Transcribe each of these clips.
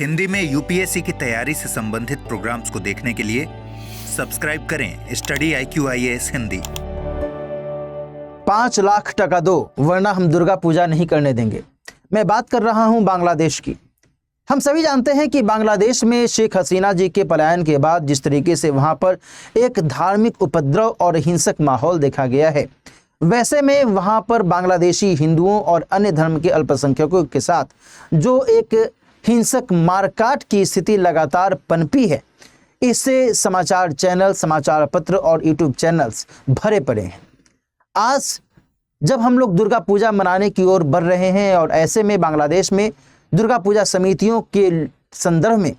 हिंदी में यूपीएससी की तैयारी से संबंधित प्रोग्राम्स को देखने के लिए सब्सक्राइब करें स्टडी IQIAS हिंदी। 5 लाख टका दो वरना हम दुर्गा पूजा नहीं करने देंगे। मैं बात कर रहा हूं बांग्लादेश की। हम सभी जानते हैं कि बांग्लादेश में शेख हसीना जी के पलायन के बाद जिस तरीके से वहां पर एक धार्मिक उपद्रव और हिंसक माहौल देखा गया है, वैसे में वहां पर बांग्लादेशी हिंदुओं और अन्य धर्म के अल्पसंख्यकों के साथ जो एक हिंसक मारकाट की स्थिति लगातार पनपी है, इससे समाचार चैनल, समाचार पत्र और यूट्यूब चैनल्स भरे पड़े हैं। आज जब हम लोग दुर्गा पूजा मनाने की ओर बढ़ रहे हैं और ऐसे में बांग्लादेश में दुर्गा पूजा समितियों के संदर्भ में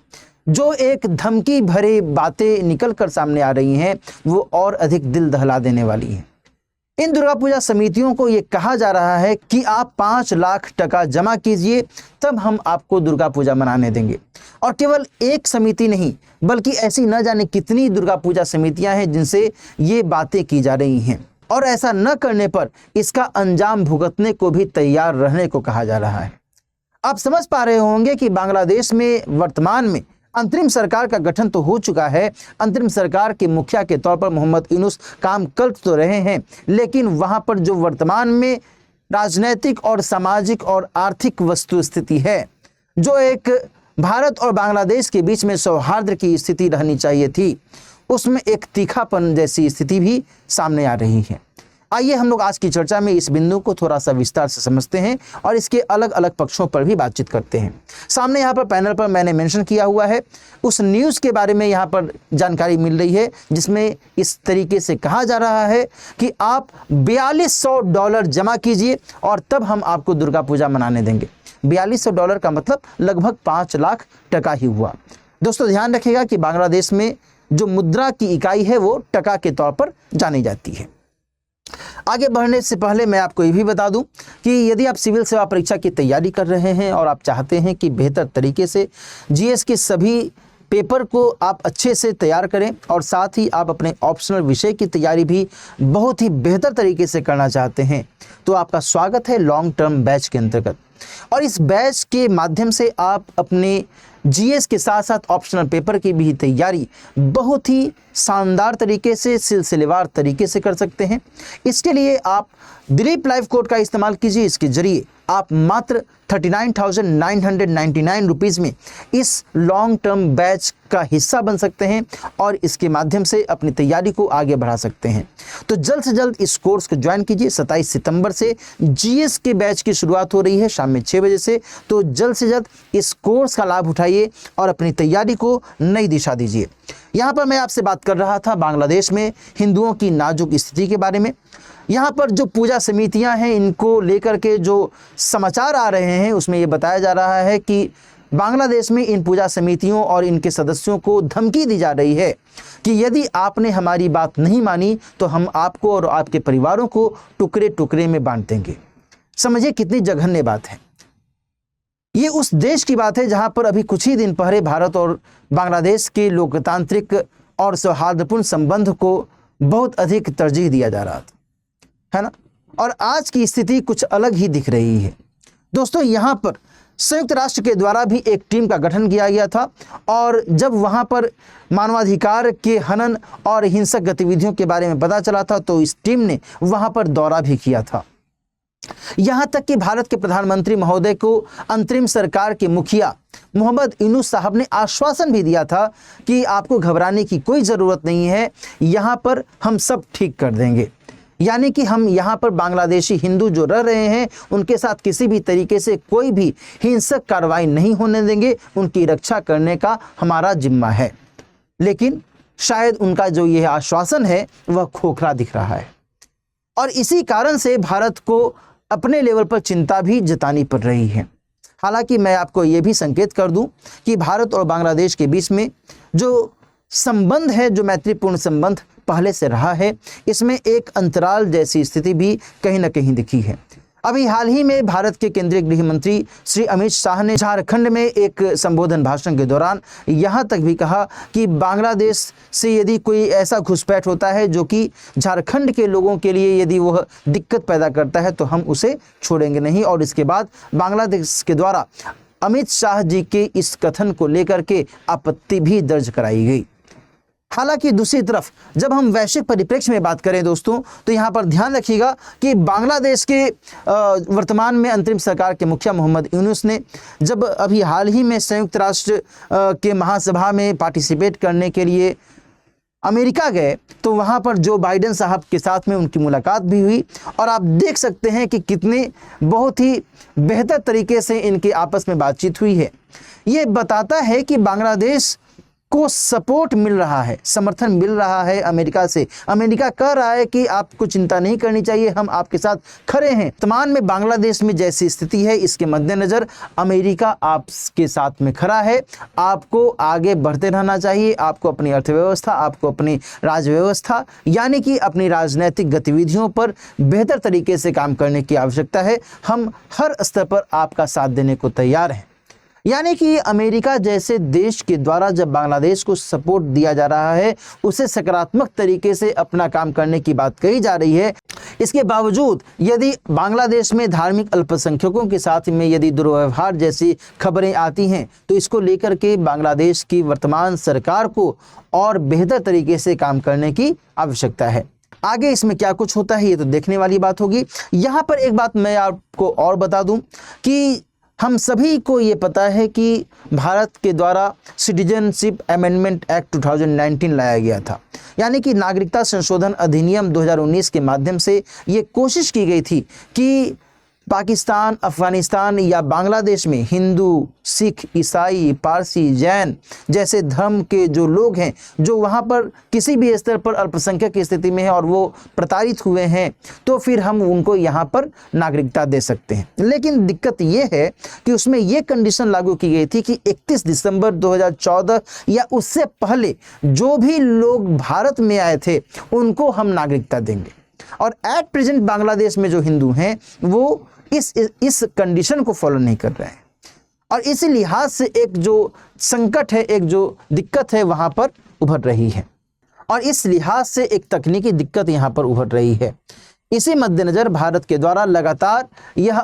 जो एक धमकी भरी बातें निकल कर सामने आ रही हैं, वो और अधिक दिल दहला देने वाली हैं। इन दुर्गा पूजा समितियों को ये कहा जा रहा है कि आप 5 लाख टका जमा कीजिए, तब हम आपको दुर्गा पूजा मनाने देंगे। और केवल एक समिति नहीं, बल्कि ऐसी न जाने कितनी दुर्गा पूजा समितियां हैं जिनसे ये बातें की जा रही हैं, और ऐसा न करने पर इसका अंजाम भुगतने को भी तैयार रहने को कहा जा रहा है। आप समझ पा रहे होंगे कि बांग्लादेश में वर्तमान में अंतरिम सरकार का गठन तो हो चुका है। अंतरिम सरकार के मुखिया के तौर पर मोहम्मद यूनुस काम कर तो रहे हैं, लेकिन वहां पर जो वर्तमान में राजनीतिक और सामाजिक और आर्थिक वस्तु स्थिति है, जो एक भारत और बांग्लादेश के बीच में सौहार्द की स्थिति रहनी चाहिए थी, उसमें एक तीखापन जैसी स्थिति भी सामने आ रही है। आइए हम लोग आज की चर्चा में इस बिंदु को थोड़ा सा विस्तार से समझते हैं और इसके अलग अलग पक्षों पर भी बातचीत करते हैं। सामने यहाँ पर पैनल पर मैंने मेंशन किया हुआ है उस न्यूज़ के बारे में यहाँ पर जानकारी मिल रही है, जिसमें इस तरीके से कहा जा रहा है कि आप $4200 जमा कीजिए और तब हम आपको दुर्गा पूजा मनाने देंगे। $4200 का मतलब लगभग 5 लाख टका ही हुआ। दोस्तों ध्यान रखिएगा कि बांग्लादेश में जो मुद्रा की इकाई है वो टका के तौर पर जानी जाती है। आगे बढ़ने से पहले मैं आपको ये भी बता दूं कि यदि आप सिविल सेवा परीक्षा की तैयारी कर रहे हैं और आप चाहते हैं कि बेहतर तरीके से जीएस के सभी पेपर को आप अच्छे से तैयार करें और साथ ही आप अपने ऑप्शनल विषय की तैयारी भी बहुत ही बेहतर तरीके से करना चाहते हैं, तो आपका स्वागत है लॉन्ग टर्म बैच के अंतर्गत। और इस बैच के माध्यम से आप अपने जीएस के साथ साथ ऑप्शनल पेपर की भी तैयारी बहुत ही शानदार तरीके से, सिलसिलेवार तरीके से कर सकते हैं। इसके लिए आप दिलीप लाइव कोड का इस्तेमाल कीजिए। इसके जरिए आप मात्र 39,999 रुपीज़ में इस लॉन्ग टर्म बैच का हिस्सा बन सकते हैं और इसके माध्यम से अपनी तैयारी को आगे बढ़ा सकते हैं। तो जल्द से जल्द इस कोर्स को ज्वाइन कीजिए। 27 सितंबर से जीएस के बैच की शुरुआत हो रही है शाम में 6 बजे से। तो जल्द से जल्द इस कोर्स का लाभ उठाइए और अपनी तैयारी को नई दिशा दीजिए। यहाँ पर मैं आपसे बात कर रहा था बांग्लादेश में हिंदुओं की नाजुक स्थिति के बारे में। यहाँ पर जो पूजा समितियाँ हैं, इनको लेकर के जो समाचार आ रहे हैं उसमें ये बताया जा रहा है कि बांग्लादेश में इन पूजा समितियों और इनके सदस्यों को धमकी दी जा रही है कि यदि आपने हमारी बात नहीं मानी तो हम आपको और आपके परिवारों को टुकड़े टुकड़े में बांट देंगे। समझिए कितनी जघन्य बात है। ये उस देश की बात है जहाँ पर अभी कुछ ही दिन पहले भारत और बांग्लादेश के लोकतांत्रिक और सौहार्दपूर्ण संबंध को बहुत अधिक तरजीह दिया जा रहा था, है ना। और आज की स्थिति कुछ अलग ही दिख रही है। दोस्तों यहाँ पर संयुक्त राष्ट्र के द्वारा भी एक टीम का गठन किया गया था और जब वहाँ पर मानवाधिकार के हनन और हिंसक गतिविधियों के बारे में पता चला था तो इस टीम ने वहाँ पर दौरा भी किया था। यहाँ तक कि भारत के प्रधानमंत्री महोदय को अंतरिम सरकार के मुखिया मोहम्मद यूनुस साहब ने आश्वासन भी दिया था कि आपको घबराने की कोई ज़रूरत नहीं है, यहाँ पर हम सब ठीक कर देंगे। यानी कि हम यहाँ पर बांग्लादेशी हिंदू जो रह रहे हैं उनके साथ किसी भी तरीके से कोई भी हिंसक कार्रवाई नहीं होने देंगे, उनकी रक्षा करने का हमारा जिम्मा है। लेकिन शायद उनका जो यह आश्वासन है वह खोखला दिख रहा है और इसी कारण से भारत को अपने लेवल पर चिंता भी जतानी पड़ रही है। हालांकि मैं आपको ये भी संकेत कर दूं कि भारत और बांग्लादेश के बीच में जो संबंध है, जो मैत्रीपूर्ण संबंध पहले से रहा है, इसमें एक अंतराल जैसी स्थिति भी कहीं ना कहीं दिखी है। अभी हाल ही में भारत के केंद्रीय गृह मंत्री श्री अमित शाह ने झारखंड में एक संबोधन भाषण के दौरान यहाँ तक भी कहा कि बांग्लादेश से यदि कोई ऐसा घुसपैठ होता है जो कि झारखंड के लोगों के लिए यदि वह दिक्कत पैदा करता है तो हम उसे छोड़ेंगे नहीं। और इसके बाद बांग्लादेश के द्वारा अमित शाह जी के इस कथन को लेकर के आपत्ति भी दर्ज कराई गई। हालांकि दूसरी तरफ जब हम वैश्विक परिप्रेक्ष्य में बात करें दोस्तों, तो यहाँ पर ध्यान रखिएगा कि बांग्लादेश के वर्तमान में अंतरिम सरकार के मुखिया मोहम्मद यूनुस ने जब अभी हाल ही में संयुक्त राष्ट्र के महासभा में पार्टिसिपेट करने के लिए अमेरिका गए, तो वहाँ पर जो बाइडेन साहब के साथ में उनकी मुलाकात भी हुई और आप देख सकते हैं कि कितने बहुत ही बेहतर तरीके से इनके आपस में बातचीत हुई है। ये बताता है कि बांग्लादेश को सपोर्ट मिल रहा है, समर्थन मिल रहा है अमेरिका से। अमेरिका कह रहा है कि आपको चिंता नहीं करनी चाहिए, हम आपके साथ खड़े हैं। वर्तमान में बांग्लादेश में जैसी स्थिति है, इसके मद्देनजर अमेरिका आपके साथ में खड़ा है। आपको आगे बढ़ते रहना चाहिए, आपको अपनी अर्थव्यवस्था, आपको अपनी राजव्यवस्था यानी कि अपनी राजनीतिक गतिविधियों पर बेहतर तरीके से काम करने की आवश्यकता है। हम हर स्तर पर आपका साथ देने को तैयार हैं। यानी कि अमेरिका जैसे देश के द्वारा जब बांग्लादेश को सपोर्ट दिया जा रहा है, उसे सकारात्मक तरीके से अपना काम करने की बात कही जा रही है। इसके बावजूद यदि बांग्लादेश में धार्मिक अल्पसंख्यकों के साथ में यदि दुर्व्यवहार जैसी खबरें आती हैं, तो इसको लेकर के बांग्लादेश की वर्तमान सरकार को और बेहतर तरीके से काम करने की आवश्यकता है। आगे इसमें क्या कुछ होता है ये तो देखने वाली बात होगी। यहाँ पर एक बात मैं आपको और बता दूं कि हम सभी को ये पता है कि भारत के द्वारा सिटीजनशिप अमेंडमेंट एक्ट 2019 लाया गया था, यानी कि नागरिकता संशोधन अधिनियम 2019 के माध्यम से ये कोशिश की गई थी कि पाकिस्तान, अफगानिस्तान या बांग्लादेश में हिंदू, सिख, ईसाई, पारसी, जैन जैसे धर्म के जो लोग हैं, जो वहाँ पर किसी भी स्तर पर अल्पसंख्यक की स्थिति में हैं और वो प्रताड़ित हुए हैं, तो फिर हम उनको यहाँ पर नागरिकता दे सकते हैं। लेकिन दिक्कत ये है कि उसमें ये कंडीशन लागू की गई थी कि 31 दिसंबर 2014 या उससे पहले जो भी लोग भारत में आए थे उनको हम नागरिकता देंगे। और एट प्रेजेंट बांग्लादेश में जो हिंदू हैं वो इस कंडीशन को फॉलो नहीं कर रहे हैं और इसी लिहाज से एक जो संकट है, एक जो दिक्कत है वहाँ पर उभर रही है और इस लिहाज से एक तकनीकी दिक्कत यहाँ पर उभर रही है। इसी मद्देनज़र भारत के द्वारा लगातार यह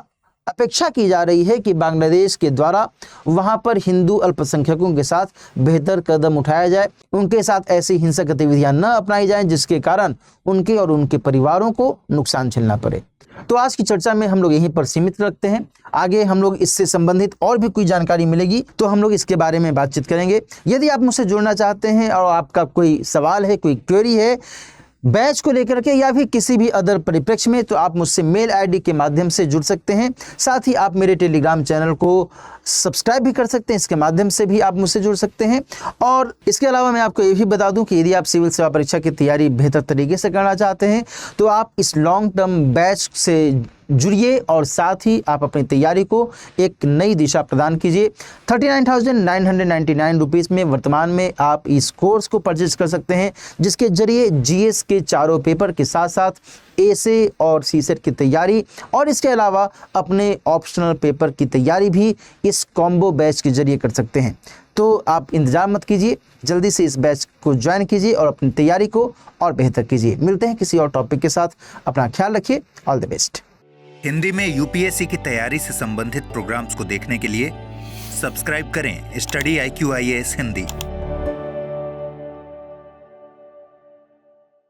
अपेक्षा की जा रही है कि बांग्लादेश के द्वारा वहाँ पर हिंदू अल्पसंख्यकों के साथ बेहतर कदम उठाया जाए, उनके साथ ऐसी हिंसक गतिविधियाँ न अपनाई जाएं जिसके कारण उनके और उनके परिवारों को नुकसान झेलना पड़े। तो आज की चर्चा में हम लोग यहीं पर सीमित रखते हैं। आगे हम लोग इससे संबंधित और भी कोई जानकारी मिलेगी तो हम लोग इसके बारे में बातचीत करेंगे। यदि आप मुझसे जुड़ना चाहते हैं और आपका कोई सवाल है, कोई क्वेरी है बैच को लेकर के या भी किसी भी अदर परिप्रेक्ष्य में, तो आप मुझसे मेल आईडी के माध्यम से जुड़ सकते हैं। साथ ही आप मेरे टेलीग्राम चैनल को सब्सक्राइब भी कर सकते हैं, इसके माध्यम से भी आप मुझसे जुड़ सकते हैं। और इसके अलावा मैं आपको ये भी बता दूं कि यदि आप सिविल सेवा परीक्षा की तैयारी बेहतर तरीके से करना चाहते हैं तो आप इस लॉन्ग टर्म बैच से जुड़िए और साथ ही आप अपनी तैयारी को एक नई दिशा प्रदान कीजिए। 39,999 रुपीज़ में वर्तमान में आप इस कोर्स को परचेज कर सकते हैं, जिसके जरिए जीएस के चारों पेपर के साथ साथ एसे और सीसेट की तैयारी और इसके अलावा अपने ऑप्शनल पेपर की तैयारी भी इस कॉम्बो बैच के जरिए कर सकते हैं। तो आप इंतजार मत कीजिए, जल्दी से इस बैच को ज्वाइन कीजिए और अपनी तैयारी को और बेहतर कीजिए। मिलते हैं किसी और टॉपिक के साथ, अपना ख्याल रखिए। All the best. हिंदी में यूपीएससी की तैयारी से संबंधित प्रोग्राम्स को देखने के लिए सब्सक्राइब करें स्टडी IQ IAS हिंदी।